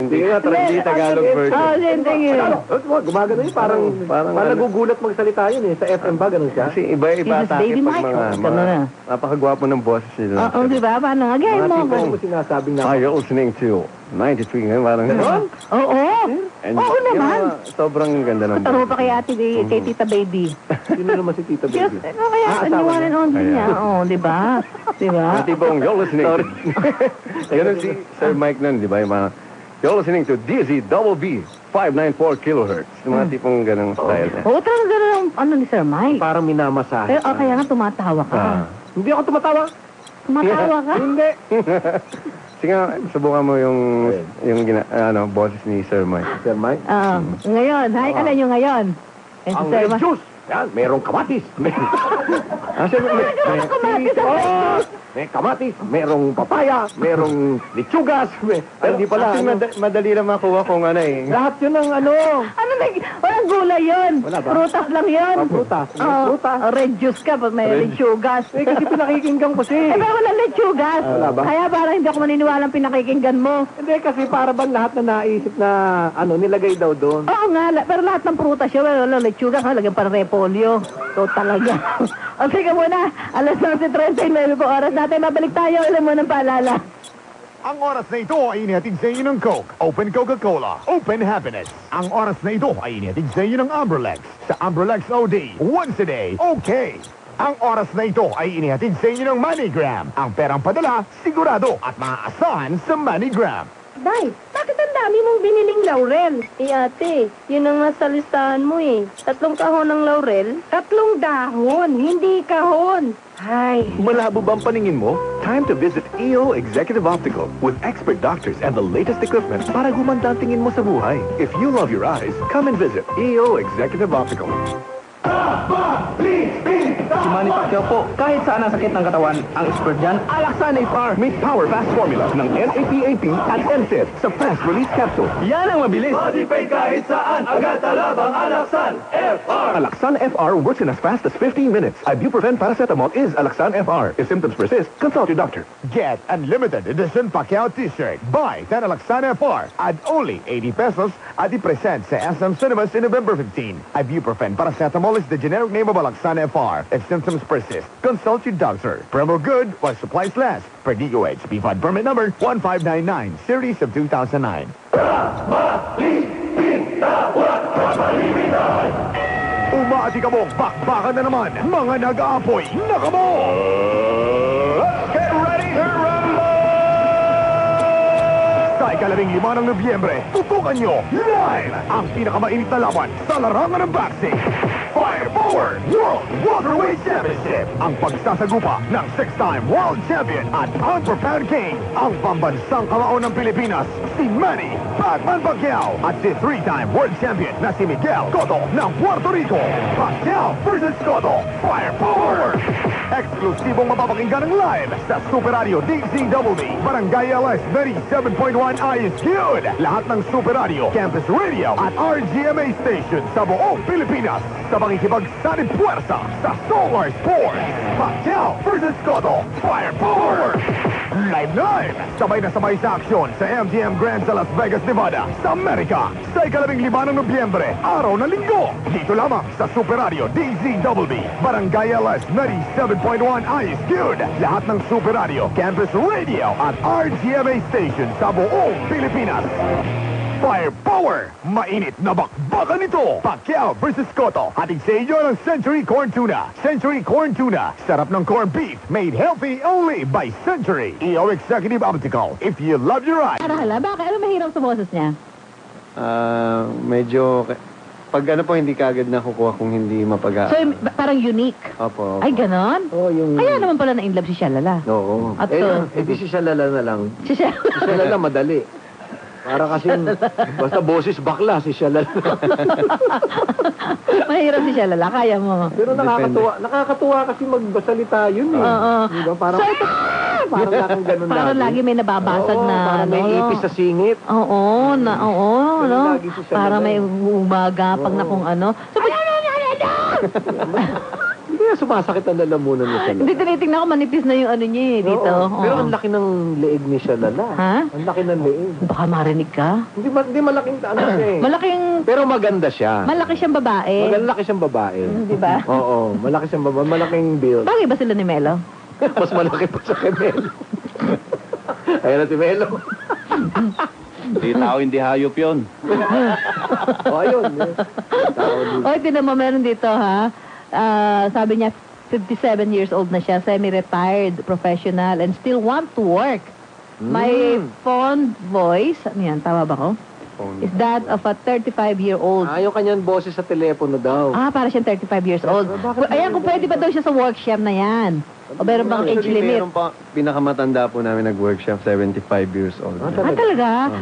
Hindi nga, trendy Tagalog version. Oh, thank you. Gumagano yun, parang nagugulat magsalita yun eh. Sa FM ba, ganun siya? Kasi iba-iba Jesus, atake baby pag Mike. mga napakagwapo ng boses nila. Oo, di ba? Paano? Again mo. Ano mo sinasabing na? You're listening to 93 ngayon, parang Oo. Oo naman. Sobrang ganda ng Taro pa kay ate, kay Tita Baby. Sino naman si Tita Yes, Baby? ano kaya, the one and only niya. Oo, di ba? Di ba? Tibong, you're listening to... Ganun si Sir Mike nun, di ba? Yung mga, you're listening to DZBB 594 kilohertz. Yung mga tipong ganung style niya. Oo, talaga gano'n ang ano ni Sir Mike. Parang minamasahe. Pero kaya nga tumatawa ka. Hindi ako tumatawa. Tumatawa ka? Hindi. Sige nga, subukan mo yung boses ni Sir Mike. Sir Mike? Ngayon, hi, ano nyo ngayon? Eh, si Ang Sir red Mike. juice. Yan, merong kamatis. May kamatis, merong papaya, merong litsugas. Hindi pala. Madali lang makuha kung ano eh. Lahat yun ang ano. Ano walang gulay yun. Wala ba? Prutas lang yun. Prutas. Prutas. Red juice ka, pag may lechugas. Kasi pinakikinggan ko siya. Eh, pero wala lechugas. Wala ba? Kaya parang hindi ako maniniwalang pinakikinggan mo. Hindi, kasi para bang lahat na naisip na nilagay daw doon. Oo nga, pero lahat ng prutas yun, wala lechugas, lagyan pa ng repolyo. So talaga. O sige muna, alas 11:39 po oras natin. Mabalik tayo, alam mo ng paalala. Ang oras na ito ay inihatid sa inyo ng Coke, Open Coca-Cola, Open Happiness. Ang oras na ito ay inihatid sa inyo ng Ambrelex, sa Ambrelex OD, once a day, okay. Ang oras na ito ay inihatid sa inyo ng MoneyGram. Ang perang padala, sigurado at maaasahan sa MoneyGram. Day, bakit ang dami mong biniling laurel? Eh ate, yun ang nasa listahan mo eh. 3 kahon ng laurel? 3 dahon, hindi kahon. Ay. Malabo ba ang paningin mo? Time to visit EO Executive Optical with expert doctors and the latest equipment para gumanda ang tingin mo sa buhay. If you love your eyes, come and visit EO Executive Optical. Si Manny Pacquiao po, kahit saan ang sakit ng katawan, ang expert dyan, Alaxan FR. May Power Fast Formula ng NAPAP at NSIT sa Fast Release Capsule. Yan ang mabilis. Modify kahit saan, agad talabang Alaxan FR. Alaxan FR works in as fast as 15 minutes. Ibuprofen paracetamol is Alaxan FR. If symptoms persist, consult your doctor. Get unlimited edition Pacquiao t-shirt. Buy 10 Alaxan FR at only 80 pesos at i-present sa SM Cinemas in November 15. Ibuprofen paracetamol is the generic name of Alaxan FR. If symptoms persist, consult your doctor. Promo good while supplies last. Per DOH, BFOD permit number 1599, series of 2009. Umati ka mong bakbakan na naman, mga nag-aapoy, nakamo! Get ready to rumble! Sa ika-15 ng Nobyembre, tutukan nyo live ang pinakamainit na laban sa larangan ng boxing. Firepower World Welterweight Championship. Ang pagsasagupa ng 6-time World Champion at pound-for-pound king. Ang pambansang kamao ng Pilipinas, si Manny Pacman Pacquiao. At si 3-time World Champion na si Miguel Cotto ng Puerto Rico. Pacquiao versus Cotto. Firepower! Eksklusibong mapapakinggan ng live sa Super Radio DZWB, Barangay LS 97.1 ISQ'd. Lahat ng Super Radio, Campus Radio at RGMA Station sa buong Pilipinas. Sa pakikipagsanib puwersa sa Solar Sports. Pacquiao versus Cotto. Firepower! Live! Sabay na sabay sa aksyon sa MGM Grand sa Las Vegas, Nevada, sa Amerika. Sa ika-15 ng Nobyembre, araw na linggo. Dito lamang sa Super Radio DZWB, Barangay LS 97.1 ISQ'd. Lahat ng Super Radio, Campus Radio at RGMA Station sa buong Pilipinas. Firepower! Mainit na bakbakan nito! Pacquiao versus Cotto. Ating sa inyo ng Century Corn Tuna. Century Corn Tuna. Sarap ng corned beef. Made healthy only by Century. EO Executive Optical. If you love your eyes. Hala, bakit? Ano mahirap sa boses niya? Medyo... Pag ano po, hindi kagad nakukuha kung hindi mapaga. So, parang unique. Opo. Ay, ganon? Oh, yung... Kaya naman pala na-inlove si Shalala. Oo. At Di si Shalala na lang. Si Shalala. Si Shalala madali. Para kasing, basta boses bakla si Shalala. Mahirap si Shalala, kaya mo. Pero nakakatuwa kasi magbasalita yun eh. Oo. Diba? Parang, So, ito, parang nakang ganun parang lagi may nababasag Oo, na... parang may ipis sa singit. Oo, Pero no? lagi si Shalala. Para may umagapag na kung ano. So, Hindi, kaya sumasakit ang lalamunan niya sa Hindi, tinitingnan ko, manipis na yung ano niya eh, dito. Oo. Pero Oo. ang laki ng leeg ni siya, lala. Ha? Ang laki ng leeg. Baka marinig ka. Hindi malaking ano siya eh. Malaking, Pero maganda siya. malaki siyang babae. Malaki siyang babae. Di ba? Oo, malaki siyang babae. Malaking build. Bagay ba sila ni Melo? Mas malaki pa sa kay Melo. Ayan na si Melo. Hindi tao, hindi hayop yun. O, ayun. Tao dito. Oy, tinan mo, meron dito ha. Sabi niya, 57 years old na siya, semi-retired professional and still want to work. My fond voice, ano yan, tama ba ko? Is that of a 35-year-old. Yung kanyang boses sa telepono daw. Para siyang 35 years old. Bakit Ayan, kung pwede ba daw siya sa workshop na yan? O meron bang age Actually, limit? meron pa, pinakamatanda po namin nag-workshop, 75 years old. Talaga?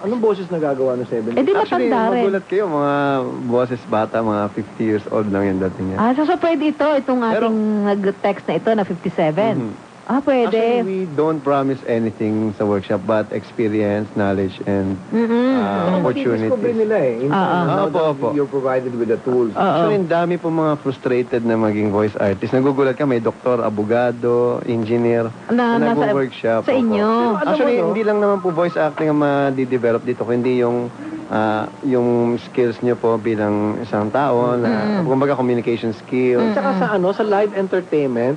Anong boses na gagawa ng 7? Eh di Actually, matanda rin. magulat kayo, mga boses bata, mga 50 years old lang yung dating niya. So pwede itong ating nag-text na ito na 57. Pwede. Actually, we don't promise anything sa workshop but experience, knowledge, and Discovery opportunities. nila eh. Now Opo, that opo. You're provided with the tools. Actually, ang dami po mga frustrated na maging voice artist. Nagugulat ka, may doktor, abogado, engineer Na na nasa- nag-workship. sa inyo. Actually, hindi lang naman po voice acting ang ma-develop dito, kundi yung skills nyo po bilang isang tao, na kumbaga communication skills. Tsaka sa live entertainment,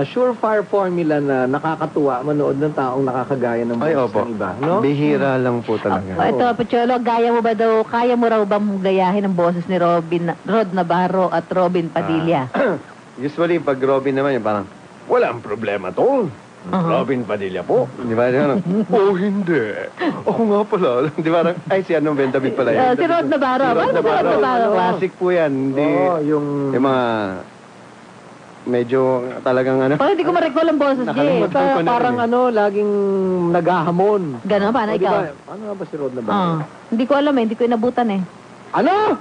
surefire formula na nakakatuwa manood ng taong nakakagaya ng Ay, boses opo. ng iba, no? Bihira lang po talaga. Ito, Pucholo, kaya mo raw bang gayahin ang boses ni Rod Navarro at Robin Padilla? Usually, pag Robin naman, yung parang, walang problema to. Robin Padilla po. Di ba? Oh, hindi. Ako nga pala. Di ba? Ay, si anong Ben David pala yun? Si Rod Navarro. Si Rod Paano si Rod Navarro. Navarro? Classic po yan. Hindi, Oo, yung... mga medyo talagang ano. Parang hindi ko ma-recall ang boses niya eh. Nakalimutan ko na Parang rin eh. laging naghahamon. Gano'n, paano O, ikaw? diba? Ano nga ba si Rod Navarro? Hindi ko alam eh, hindi ko inabutan eh. Ano?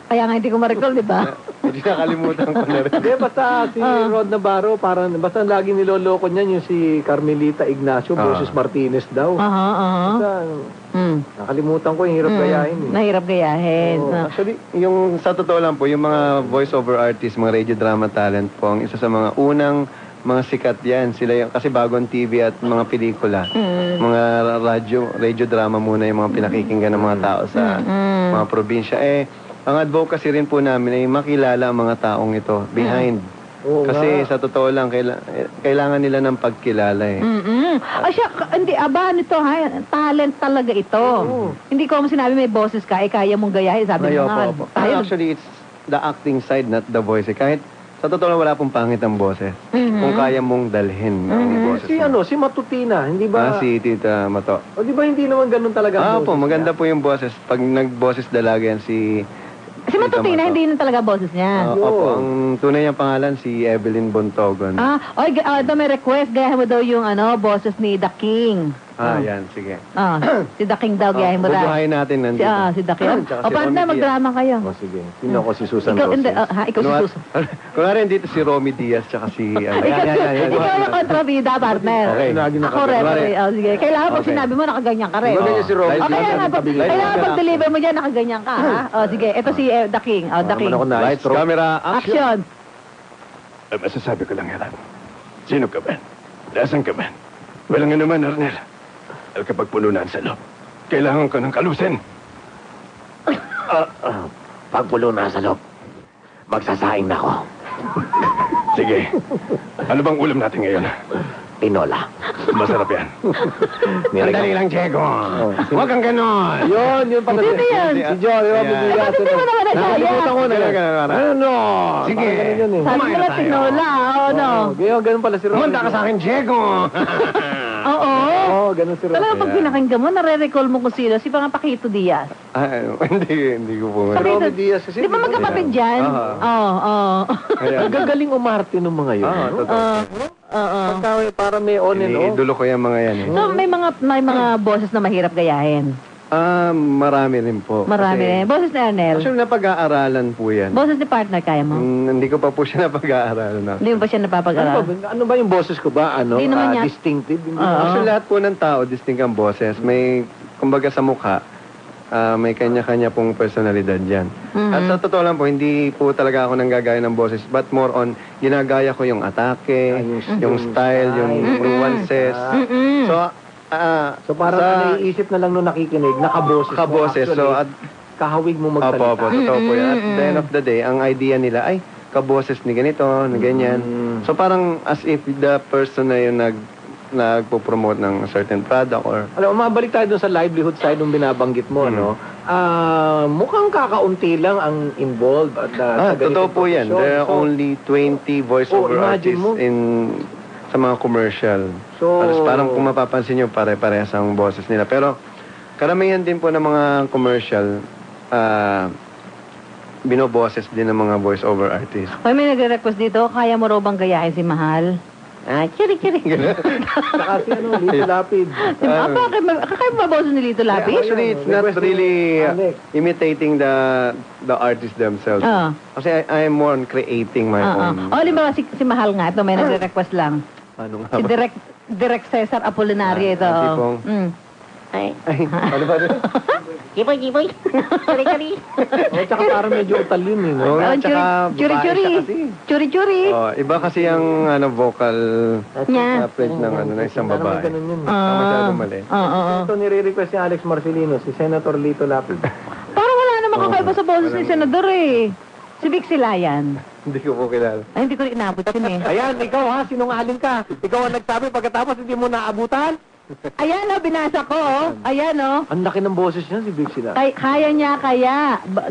Kaya nga hindi ko ma-recall, di ba? Hindi nakalimutan ko na rin. Hindi, basta si Rod Navarro, parang, basta laging niloloko niyan yung si Carmelita Ignacio versus Martinez daw. Basta, nakalimutan ko, yung hirap gayahin eh. Nahirap gayahin. Actually, yung sa totoo lang po, yung mga voice-over artists, mga radio drama talent po, ang isa sa mga unang mga sikat yan. Sila yung, kasi bagong TV at mga pelikula. Mga radio drama muna yung mga pinakikinggan ng mga tao sa mga probinsya. Ang advocacy rin po namin ay makilala ang mga taong ito behind. Oo Kasi nga. sa totoo lang, kailangan nila ng pagkilala eh. Hindi, nito ha, talent talaga ito. Hindi ko mo sinabi may boses ka, kaya mong gayahin. Sabi Ay, mo nga, opo. tayo, Actually, it's the acting side, not the voice. Kahit sa totoo lang, wala pong pangit ang boses. Kung kaya mong dalhin ang boses mo. Si Matutina, hindi ba? Si Tita Mato. O di ba hindi naman ganun talaga ang Po, boses maganda niya? po yung boses. Pag nag-boses dalaga yan, si si Matutina, hindi yun talaga boses niya. Opo, ang tunay niyang pangalan, si Evelyn Bontogon. Ito may request, gayahin mo daw yung boses ni The King. Yan, sige. Si The King daw, gayahin mo daw. Bubuhayin natin nandito. Si The King. Tsaka si Partner, Romy magdrama kayo. O sige, sino ako si Susan Ikaw, hindi, Roses? ikaw si Susan. Kunwari dito si Romy Diaz, tsaka si... Ikaw yung kontrabida, partner. Okay. Ako referee. Sige. Kailangan pag Okay. sinabi mo, nakaganyan ka rin. Di ba ganyan si Romy? Kaya nga, kailangan pag deliver mo dyan, nakaganyan ka. Sige, ito si The King. The King. Ako na, Lights, camera, Action. Masasabi ko lang yan. Sino ka ba? Nasaan ka ba? Walang nga naman, Arnel. Kapag puno na ang salop, kailangan ko ng kalusin. Pag pulo na sa loob, magsasaing na ako. Sige. Ano bang ulam natin ngayon? Tinola. Masarap yan. Sandali lang, Diego. Huwag kang ganon. Yun pala. Sino yan? Si Joey Romy Ayan. Diaz. Bakit hindi mo naman nagaya? Nakalimutan ko na. Ano? Sige. Parang ganun yun eh. Sabi mo na tinola, no? Ganun pala si Romy. Kumanda ka sa akin, Diego. Oo. Oo, ganun si Romy. Talaga pag pinakinggan mo, nare-recall mo kung sino. Si mga Paquito Diaz. Hindi ko po. Paquito, Romy Diaz kasi. di ba magkapatid dyan? Oo. Ayan. Nagagaling umarte ng mga yun. no? Totoo. Pagka para may on and off. Iniidolo ko yung mga yan eh. So, may mga boses na mahirap gayahin. Marami rin po. Marami Kasi- rin. Boses ni Arnel. Actually, napag-aaralan po yan. Boses ni partner, kaya mo? Hindi ko pa po siya napag-aaralan. Hindi mo ba siya napapag-aral? Ano ba yung boses ko ba? Hindi naman yan. Distinctive? Hindi Oo. Actually, lahat po ng tao, distinct ang boses. May, kumbaga sa mukha, May kanya-kanya pong personalidad yan. At sa totoo lang po, hindi po talaga ako nanggagaya ng boses, but more on, ginagaya ko yung atake, yung style, yung nuances. So parang naiisip na lang nung nakikinig, nakaboses. Kaboses. So, at kahawig mo magsalita. Opo, totoo po yan. At the end of the day, ang idea nila ay kaboses ni ganito, ni ganyan. So parang as if the person na yun nagpo-promote ng certain product or... Alam, mabalik tayo dun sa livelihood side nung binabanggit mo, no? Mukhang kakaunti lang ang involved at sa totoo po yan. There are only 20 voiceover artists sa mga commercial. So, parang kung mapapansin nyo, pare-parehas ang boses nila. Pero karamihan din po ng mga commercial, binoboses din ng mga voice-over artists. Hoy, may nagre-request dito, kaya mo raw bang gayahin si Mahal? Kiri-kiri. Saka si Lito Lapid. Kakaya ba boses ni Lito Lapid? Actually, it's not really imitating the artists themselves. Kasi I am more on creating my own. Halimbawa, si Mahal nga, ito may nagre-request lang. Ano nga Si Direk Cesar Apolinario ito. Ay, ano ba rin? Giboy. Kari-kari. Tsaka parang medyo utal yun, eh. Oo nga, tsaka babae siya kasi. Churi-churi. Iba kasi ang vocal Niya. French ng isang babae. Ganun yun. Masyadong mali. Ito nire-request ni Alex Marcelino, si Senator Lito Lapid. Parang wala namang kakaiba sa boses ni Senador eh. Si Vic Silayan. Hindi ko po kilala. Ay, hindi ko rin inabot yun eh. Ayan, ikaw ha, sinungaling ka. Ikaw ang nagsabi pagkatapos hindi mo naabutan. Ayan o, binasa ko o. Ayan o. Ang laki ng boses niya, si Vic Sila. Kaya niya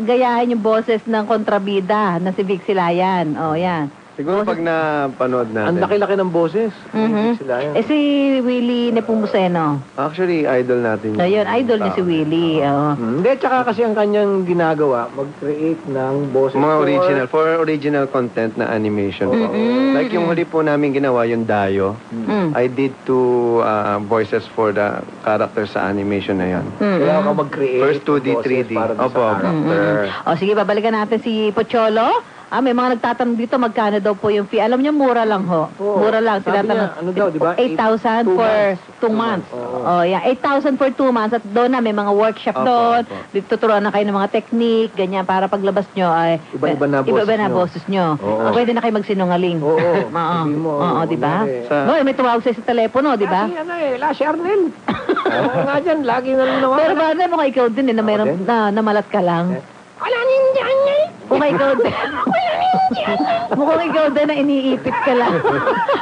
gayahin yung boses ng kontrabida na si Vic Silayan. O, yan. Siguro pag napanood natin. Ang laki-laki ng boses. Vic Silayan. Si Willie Nepomuceno. Actually, idol natin. Ayun, idol niya si Willie. Hindi, tsaka kasi ang kanyang ginagawa, mag-create ng boses. Mga for original content na animation. Like yung huli po namin ginawa, yung Dayo. I did 2 voices for the character sa animation na yun. Kaya ka mag-create. First 2D, 3D. Opo. O, sige, babalikan natin si Pocholo. May mga nagtatanong dito, magkano daw po yung fee. Alam niyo, mura lang ho. Mura lang. Sila niya, ano daw, di ba? 8,000 for 2 months. Oh, yeah. 8,000 for 2 months. At doon na, may mga workshop doon. Tuturuan na kayo ng mga technique, ganyan, para paglabas nyo, ay, iba-iba na boses nyo. Pwede na kayo magsinungaling. Oo, di ba? May tumawag sa telepono, di ba? Si Arnel. Oo nga dyan, lagi na lang naman. Pero ba, mukhang ikaw din, na mayroon namalat ka lang. Wala nindihan niya eh. Mukhang ikaw din. Mukhang ikaw din na iniipit ka lang.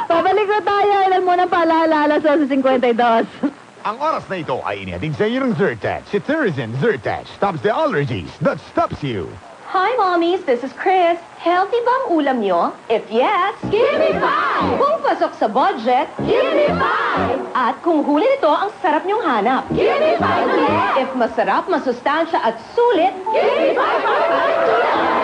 Pabalik na tayo. Ilan mo na paalala sa 52. Ang oras na ito ay inihatid sa inyo ng Zyrtec. Si Cetirizine Zyrtec stops the allergies that stops you. Hi, mommies. This is Chris. Healthy bang ulam nyo? If yes, give me 5! Kung pasok sa budget, give me 5! At kung huli nito, ang sarap nyong hanap, give me 5 ulit! If masarap, masustansya at sulit, give me 5!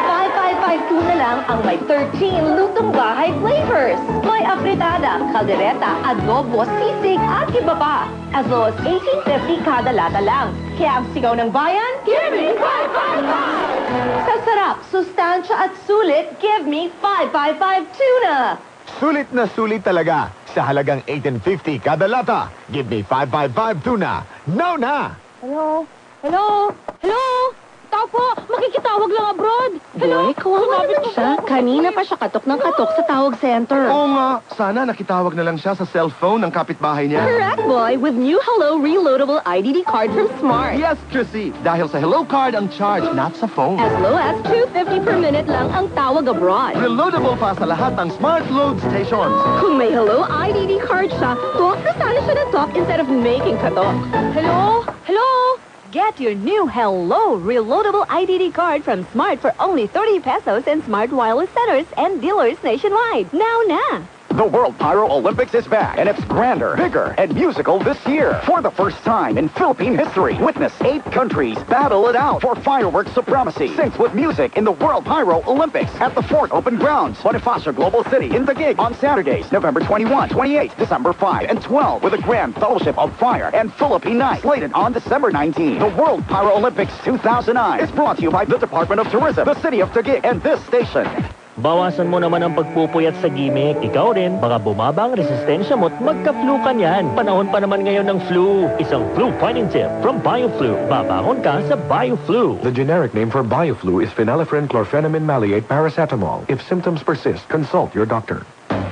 555 tuna lang ang may 13 lutong bahay flavors. May apritada, kaldereta, adobo, sisig at iba pa. As low as 18.50 kada lata lang. Kaya ang sigaw ng bayan, give me 555! Sa sarap, sustansya at sulit, give me 555 tuna! Sulit na sulit talaga. Sa halagang 18.50 kada lata. Give me 555 tuna. Now na! Hello? Hello? Hello? Tao po, makikitawag lang abroad. Hello? Boy, kawawa naman siya. Kanina pa siya katok ng katok sa tawag center. Oo nga, sana nakitawag na lang siya sa cellphone ng kapitbahay niya. Correct, boy, with new Hello Reloadable IDD card from Smart. Yes, Chrissy. Dahil sa Hello Card ang charge, not sa phone. As low as $2.50 per minute lang ang tawag abroad. Reloadable pa sa lahat ng Smart Load stations. Kung may Hello IDD card siya, talk na sana siya ng talk instead of making katok. Hello? Hello? Get your new Hello Reloadable IDD card from Smart for only 30 pesos in Smart Wireless centers and dealers nationwide. Now na! The World Pyro Olympics is back, and it's grander, bigger, and musical this year. For the first time in Philippine history, witness 8 countries battle it out for fireworks supremacy. Sync with music in the World Pyro Olympics at the Fort Open Grounds, Bonifacio Global City in Taguig on Saturdays, November 21, 28, December 5, and 12, with a grand Fellowship of Fire and Philippine Night slated on December 19. The World Pyro Olympics 2009 is brought to you by the Department of Tourism, the City of Taguig, and this station. Bawasan mo naman ang pagpupuyat sa gimmick. Ikaw rin, baka bumaba ang resistensya mo at magka-flu ka niyan. Panahon pa naman ngayon ng flu. Isang flu fighting tip from BioFlu. Babangon ka sa BioFlu. The generic name for BioFlu is phenylephrine chlorpheniramine maleate paracetamol. If symptoms persist, consult your doctor.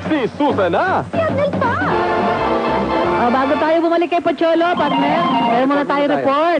Si Susana! Bago tayo bumalik kay Pocholo, partner, meron muna tayo report.